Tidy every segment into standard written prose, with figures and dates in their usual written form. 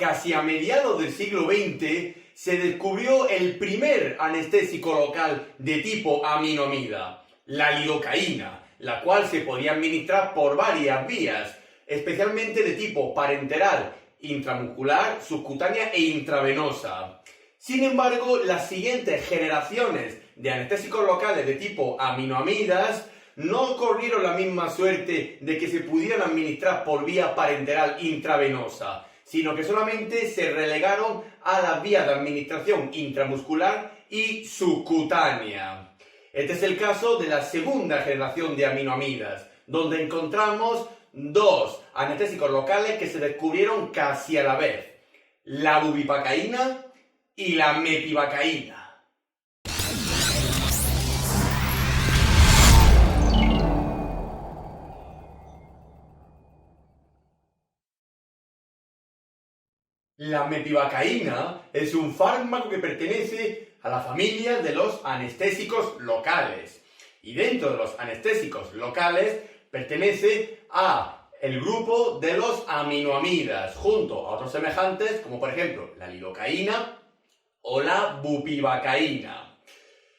casi a mediados del siglo XX, se descubrió el primer anestésico local de tipo aminoamida, la lidocaína, la cual se podía administrar por varias vías, especialmente de tipo parenteral, intramuscular, subcutánea e intravenosa. Sin embargo, las siguientes generaciones de anestésicos locales de tipo aminoamidas no corrieron la misma suerte de que se pudieran administrar por vía parenteral intravenosa, sino que solamente se relegaron a las vías de administración intramuscular y subcutánea. Este es el caso de la segunda generación de aminoamidas, donde encontramos dos anestésicos locales que se descubrieron casi a la vez: la bupivacaína y la mepivacaína. La mepivacaína es un fármaco que pertenece a la familia de los anestésicos locales. Y dentro de los anestésicos locales pertenece a el grupo de los aminoamidas, junto a otros semejantes como por ejemplo la lidocaína o la bupivacaína.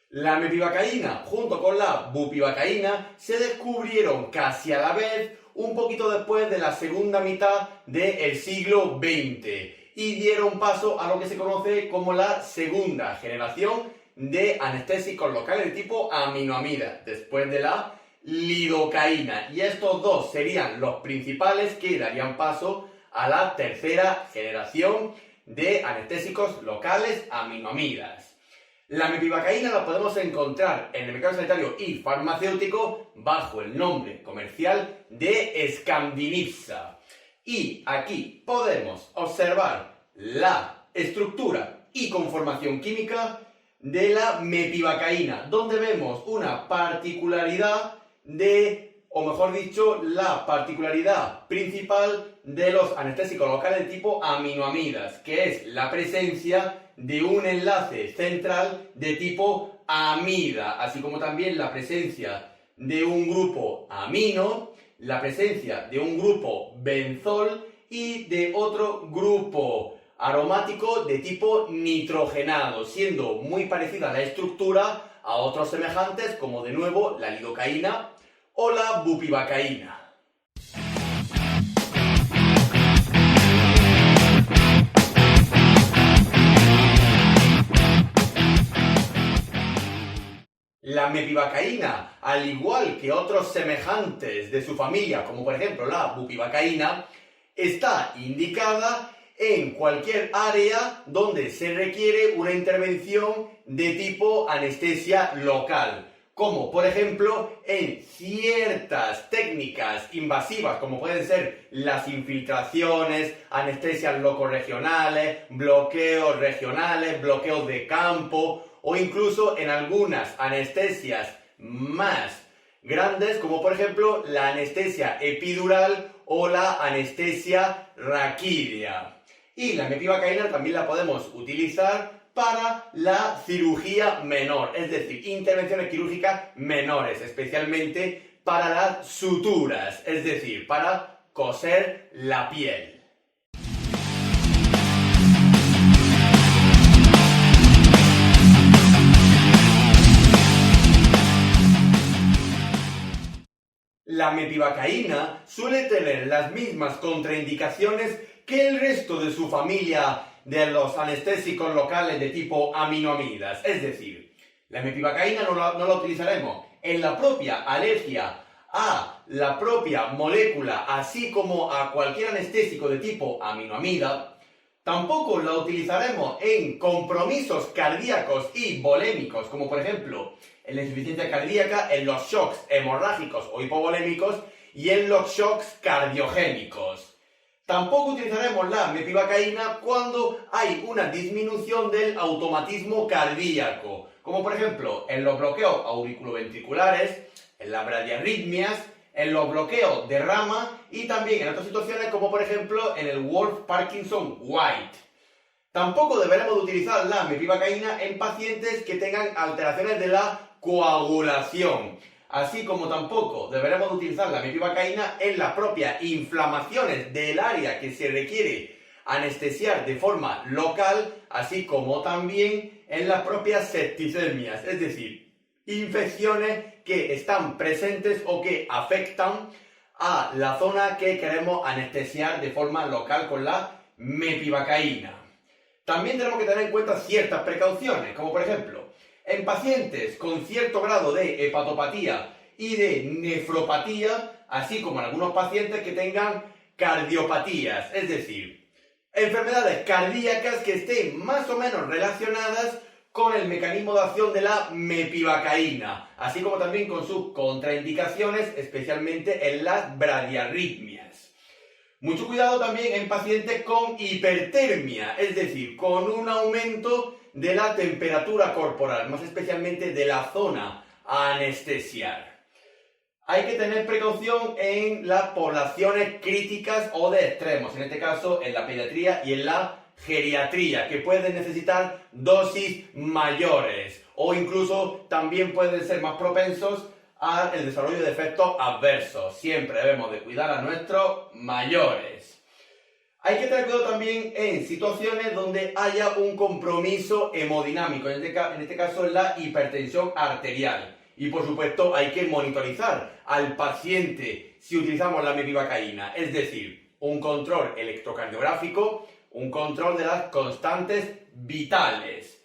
La mepivacaína junto con la bupivacaína se descubrieron casi a la vez, un poquito después de la segunda mitad del siglo XX, y dieron paso a lo que se conoce como la segunda generación de anestésicos locales de tipo aminoamida, después de la lidocaína. Y estos dos serían los principales que darían paso a la tercera generación de anestésicos locales aminoamidas. La mepivacaína la podemos encontrar en el mercado sanitario y farmacéutico bajo el nombre comercial de Scandinipsa. Y aquí podemos observar la estructura y conformación química de la mepivacaína, donde vemos una particularidad o mejor dicho, la particularidad principal de los anestésicos locales de tipo aminoamidas, que es la presencia de un enlace central de tipo amida, así como también la presencia de un grupo amino, la presencia de un grupo benzol y de otro grupo aromático de tipo nitrogenado, siendo muy parecida la estructura a otros semejantes como de nuevo la lidocaína o la bupivacaína. La mepivacaína, al igual que otros semejantes de su familia, como por ejemplo la bupivacaína, está indicada en cualquier área donde se requiere una intervención de tipo anestesia local, como por ejemplo en ciertas técnicas invasivas, como pueden ser las infiltraciones, anestesias locorregionales, bloqueos regionales, bloqueos de campo, o incluso en algunas anestesias más grandes, como por ejemplo la anestesia epidural o la anestesia raquídea. Y la mepivacaína también la podemos utilizar para la cirugía menor, es decir, intervenciones quirúrgicas menores, especialmente para las suturas, es decir, para coser la piel. La mepivacaína suele tener las mismas contraindicaciones que el resto de su familia de los anestésicos locales de tipo aminoamidas. Es decir, la mepivacaína no la utilizaremos en la propia alergia a la propia molécula, así como a cualquier anestésico de tipo aminoamida. Tampoco la utilizaremos en compromisos cardíacos y volémicos, como por ejemplo en la insuficiencia cardíaca, en los shocks hemorrágicos o hipovolémicos y en los shocks cardiogénicos. Tampoco utilizaremos la mepivacaína cuando hay una disminución del automatismo cardíaco, como por ejemplo en los bloqueos auriculoventriculares, en las bradiarritmias, en los bloqueos de rama y también en otras situaciones como por ejemplo en el Wolff-Parkinson-White. Tampoco deberemos utilizar la mepivacaína en pacientes que tengan alteraciones de la coagulación, así como tampoco deberemos utilizar la mepivacaína en las propias inflamaciones del área que se requiere anestesiar de forma local, así como también en las propias septicemias, es decir, infecciones que están presentes o que afectan a la zona que queremos anestesiar de forma local con la mepivacaína. También tenemos que tener en cuenta ciertas precauciones, como por ejemplo, en pacientes con cierto grado de hepatopatía y de nefropatía, así como en algunos pacientes que tengan cardiopatías, es decir, enfermedades cardíacas que estén más o menos relacionadas con el mecanismo de acción de la mepivacaína, así como también con sus contraindicaciones, especialmente en las bradiarritmias. Mucho cuidado también en pacientes con hipertermia, es decir, con un aumento de la temperatura corporal, más especialmente de la zona a anestesiar. Hay que tener precaución en las poblaciones críticas o de extremos, en este caso en la pediatría y en la geriatría, que pueden necesitar dosis mayores o incluso también pueden ser más propensos al desarrollo de efectos adversos. Siempre debemos de cuidar a nuestros mayores. Hay que tener cuidado también en situaciones donde haya un compromiso hemodinámico, en este caso la hipertensión arterial. Y por supuesto hay que monitorizar al paciente si utilizamos la mepivacaína, es decir, un control electrocardiográfico, un control de las constantes vitales.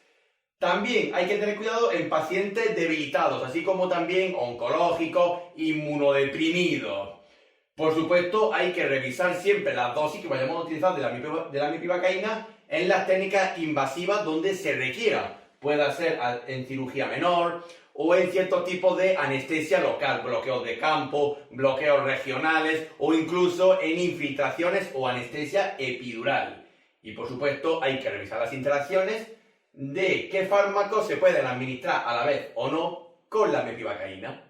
También hay que tener cuidado en pacientes debilitados, así como también oncológicos, inmunodeprimidos. Por supuesto, hay que revisar siempre las dosis que vayamos a utilizar de la mepivacaína en las técnicas invasivas donde se requiera. Pueda ser en cirugía menor o en ciertos tipos de anestesia local, bloqueos de campo, bloqueos regionales o incluso en infiltraciones o anestesia epidural. Y por supuesto, hay que revisar las interacciones de qué fármacos se pueden administrar a la vez o no con la mepivacaína.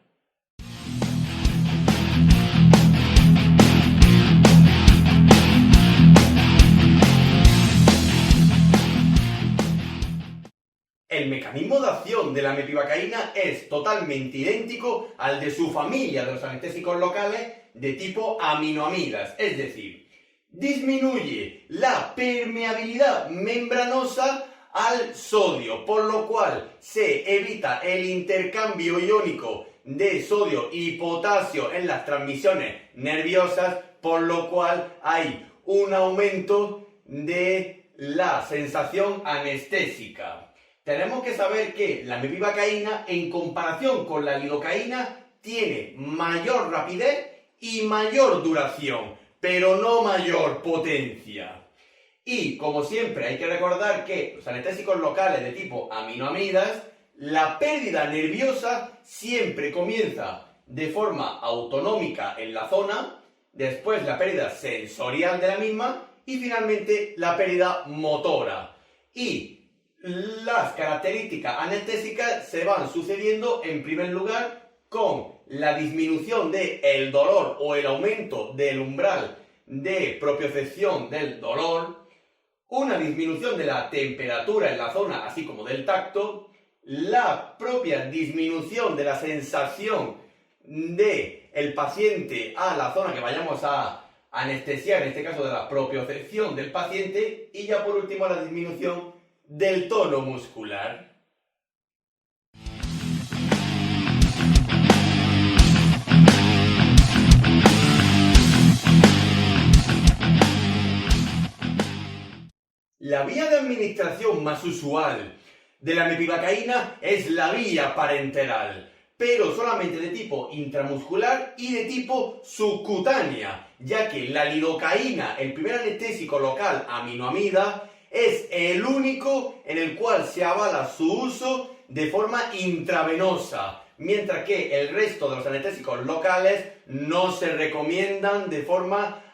El mecanismo de acción de la mepivacaína es totalmente idéntico al de su familia de los anestésicos locales de tipo aminoamidas, es decir, disminuye la permeabilidad membranosa al sodio, por lo cual se evita el intercambio iónico de sodio y potasio en las transmisiones nerviosas, por lo cual hay un aumento de la sensación anestésica. Tenemos que saber que la mepivacaína, en comparación con la lidocaína, tiene mayor rapidez y mayor duración, pero no mayor potencia. Y, como siempre, hay que recordar que los anestésicos locales de tipo aminoamidas, la pérdida nerviosa siempre comienza de forma autonómica en la zona, después la pérdida sensorial de la misma y finalmente la pérdida motora. Y las características anestésicas se van sucediendo en primer lugar con la disminución del dolor o el aumento del umbral de propiocepción del dolor, una disminución de la temperatura en la zona así como del tacto, la propia disminución de la sensación del paciente a la zona que vayamos a anestesiar, en este caso de la propiocepción del paciente, y ya por último la disminución del tono muscular. La vía de administración más usual de la mepivacaína es la vía parenteral, pero solamente de tipo intramuscular y de tipo subcutánea, ya que la lidocaína, el primer anestésico local aminoamida, es el único en el cual se avala su uso de forma intravenosa, mientras que el resto de los anestésicos locales no se recomiendan de forma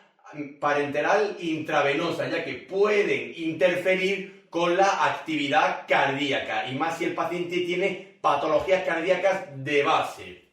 parenteral intravenosa, ya que pueden interferir con la actividad cardíaca, y más si el paciente tiene patologías cardíacas de base.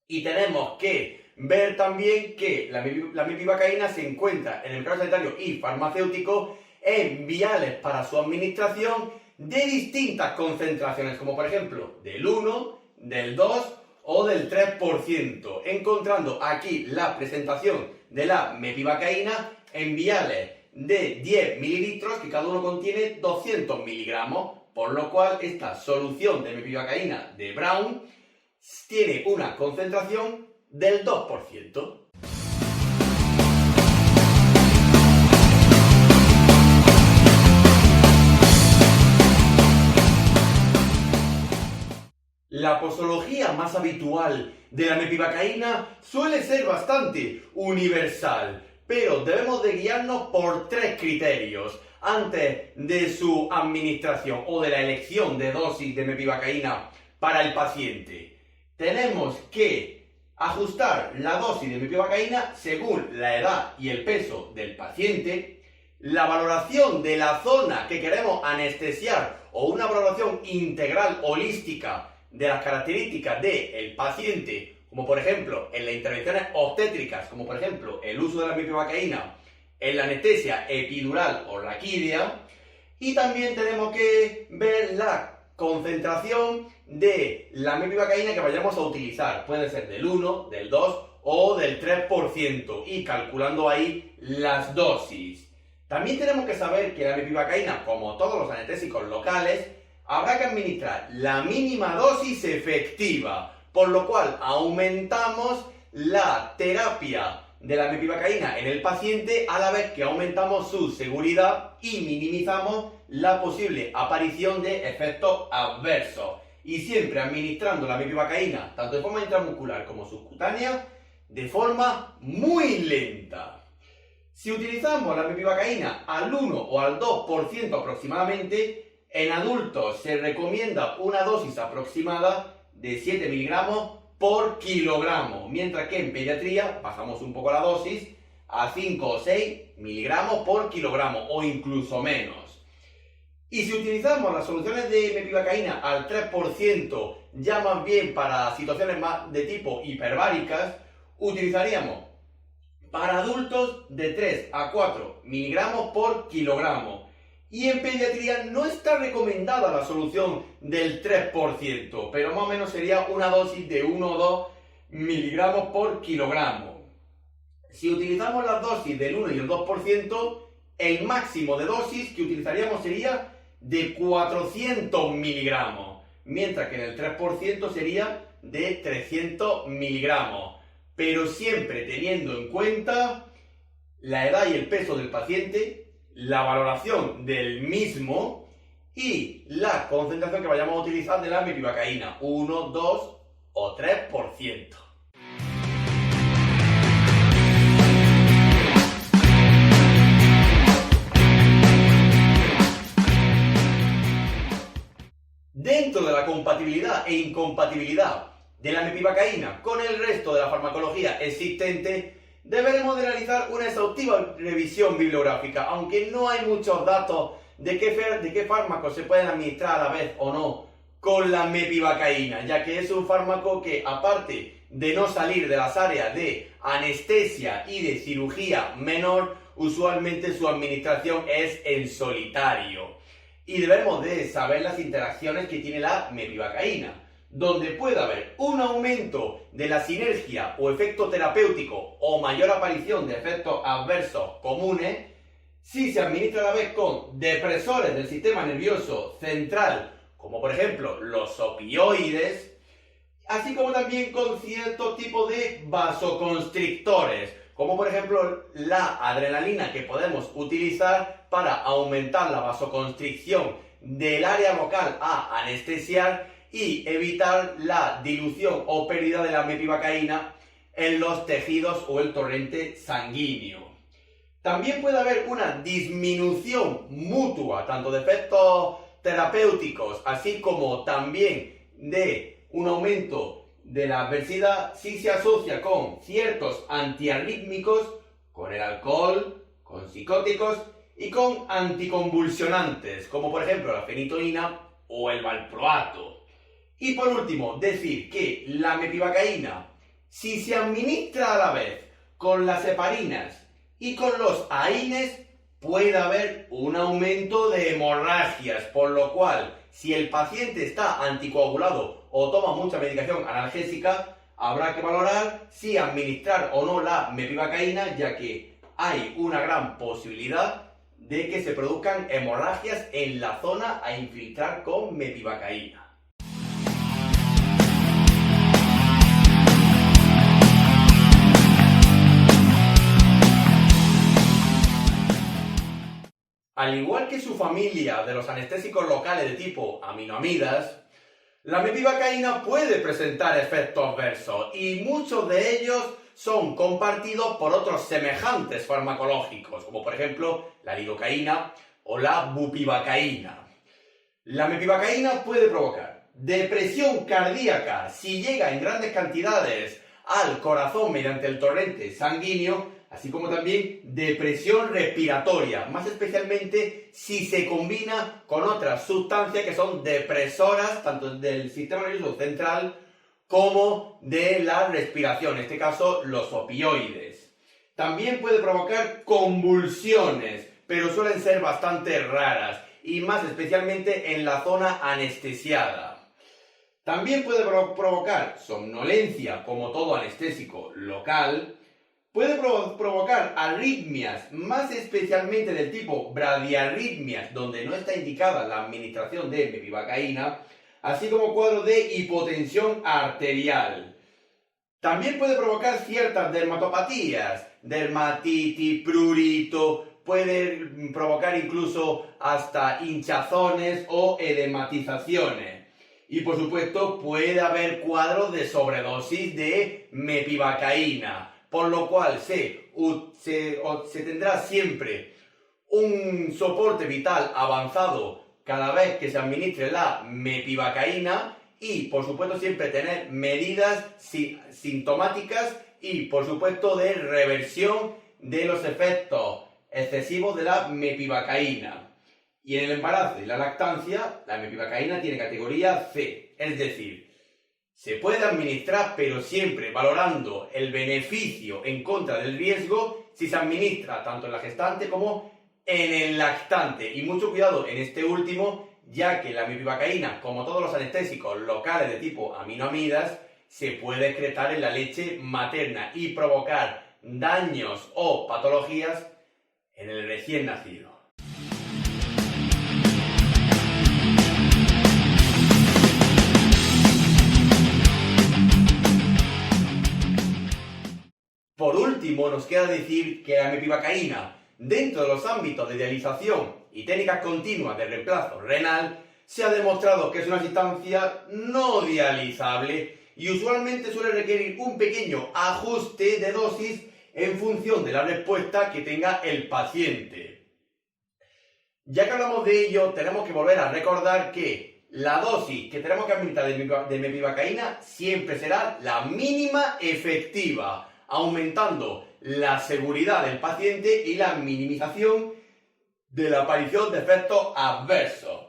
Y tenemos que ver también que la mepivacaína se encuentra en el mercado sanitario y farmacéutico en viales para su administración de distintas concentraciones, como por ejemplo del 1, del 2 o del 3%, encontrando aquí la presentación de la mepivacaína en viales de 10 mililitros, que cada uno contiene 200 miligramos, por lo cual esta solución de mepivacaína de Brown tiene una concentración del 2%. La posología más habitual de la mepivacaína suele ser bastante universal, pero debemos de guiarnos por 3 criterios antes de su administración o de la elección de dosis de mepivacaína para el paciente. Tenemos que ajustar la dosis de mepivacaína según la edad y el peso del paciente, la valoración de la zona que queremos anestesiar o una valoración integral holística de las características del paciente, como por ejemplo en las intervenciones obstétricas, como por ejemplo el uso de la mepivacaína en la anestesia epidural o raquídea, y también tenemos que ver la concentración de la mepivacaína que vayamos a utilizar. Puede ser del 1, del 2 o del 3%, y calculando ahí las dosis. También tenemos que saber que la mepivacaína, como todos los anestésicos locales, habrá que administrar la mínima dosis efectiva, por lo cual aumentamos la terapia de la mepivacaína en el paciente a la vez que aumentamos su seguridad y minimizamos la posible aparición de efectos adversos. Y siempre administrando la mepivacaína, tanto de forma intramuscular como subcutánea, de forma muy lenta. Si utilizamos la mepivacaína al 1 o al 2% aproximadamente, en adultos se recomienda una dosis aproximada de 7 miligramos por kilogramo, mientras que en pediatría bajamos un poco la dosis a 5 o 6 miligramos por kilogramo o incluso menos. Y si utilizamos las soluciones de mepivacaína al 3%, ya más bien para situaciones más de tipo hiperbáricas, utilizaríamos para adultos de 3 a 4 miligramos por kilogramo. Y en pediatría no está recomendada la solución del 3%, pero más o menos sería una dosis de 1 o 2 miligramos por kilogramo. Si utilizamos las dosis del 1 y el 2%, el máximo de dosis que utilizaríamos sería de 400 miligramos, mientras que en el 3% sería de 300 miligramos, pero siempre teniendo en cuenta la edad y el peso del paciente, la valoración del mismo y la concentración que vayamos a utilizar de la mepivacaína, 1, 2 o 3%. Dentro de la compatibilidad e incompatibilidad de la mepivacaína con el resto de la farmacología existente, deberemos de realizar una exhaustiva revisión bibliográfica, aunque no hay muchos datos de qué fármacos se pueden administrar a la vez o no con la mepivacaína, ya que es un fármaco que, aparte de no salir de las áreas de anestesia y de cirugía menor, usualmente su administración es en solitario. Y debemos de saber las interacciones que tiene la mepivacaína, donde puede haber un aumento de la sinergia o efecto terapéutico o mayor aparición de efectos adversos comunes si se administra a la vez con depresores del sistema nervioso central, como por ejemplo los opioides, así como también con ciertos tipos de vasoconstrictores, como por ejemplo la adrenalina, que podemos utilizar para aumentar la vasoconstricción del área local a anestesiar y evitar la dilución o pérdida de la mepivacaína en los tejidos o el torrente sanguíneo. También puede haber una disminución mutua, tanto de efectos terapéuticos, así como también de un aumento de la adversidad si se asocia con ciertos antiarrítmicos, con el alcohol, con psicóticos y con anticonvulsionantes, como por ejemplo la fenitoína o el valproato. Y por último, decir que la mepivacaína, si se administra a la vez con las heparinas y con los AINES, puede haber un aumento de hemorragias, por lo cual, si el paciente está anticoagulado o toma mucha medicación analgésica, habrá que valorar si administrar o no la mepivacaína, ya que hay una gran posibilidad de que se produzcan hemorragias en la zona a infiltrar con mepivacaína. Al igual que su familia de los anestésicos locales de tipo aminoamidas, la mepivacaína puede presentar efectos adversos y muchos de ellos son compartidos por otros semejantes farmacológicos, como por ejemplo la lidocaína o la bupivacaína. La mepivacaína puede provocar depresión cardíaca si llega en grandes cantidades al corazón mediante el torrente sanguíneo, así como también depresión respiratoria, más especialmente si se combina con otras sustancias que son depresoras tanto del sistema nervioso central como de la respiración, en este caso los opioides. También puede provocar convulsiones, pero suelen ser bastante raras y más especialmente en la zona anestesiada. También puede provocar somnolencia, como todo anestésico local. Puede provocar arritmias, más especialmente del tipo bradiarritmias, donde no está indicada la administración de mepivacaína, así como cuadros de hipotensión arterial. También puede provocar ciertas dermatopatías, dermatitis, prurito, puede provocar incluso hasta hinchazones o edematizaciones. Y por supuesto puede haber cuadros de sobredosis de mepivacaína, por lo cual se tendrá siempre un soporte vital avanzado cada vez que se administre la mepivacaína y por supuesto siempre tener medidas sintomáticas y por supuesto de reversión de los efectos excesivos de la mepivacaína. Y en el embarazo y la lactancia, la mepivacaína tiene categoría C, es decir, se puede administrar, pero siempre valorando el beneficio en contra del riesgo si se administra tanto en la gestante como en el lactante. Y mucho cuidado en este último, ya que la mepivacaína, como todos los anestésicos locales de tipo aminoamidas, se puede excretar en la leche materna y provocar daños o patologías en el recién nacido. Por último, nos queda decir que la mepivacaína, dentro de los ámbitos de dialización y técnicas continuas de reemplazo renal, se ha demostrado que es una sustancia no dializable y usualmente suele requerir un pequeño ajuste de dosis en función de la respuesta que tenga el paciente. Ya que hablamos de ello, tenemos que volver a recordar que la dosis que tenemos que administrar de mepivacaína siempre será la mínima efectiva, aumentando la seguridad del paciente y la minimización de la aparición de efectos adversos.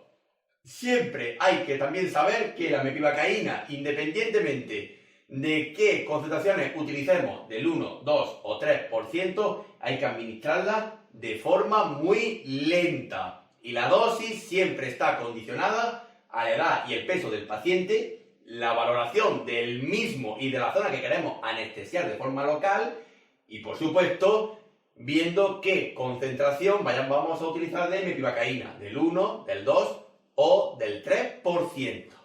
Siempre hay que también saber que la mepivacaína, independientemente de qué concentraciones utilicemos, del 1, 2 o 3%, hay que administrarla de forma muy lenta. Y la dosis siempre está condicionada a la edad y el peso del paciente, la valoración del mismo y de la zona que queremos anestesiar de forma local y, por supuesto, viendo qué concentración vamos a utilizar de mepivacaína, del 1, del 2 o del 3%.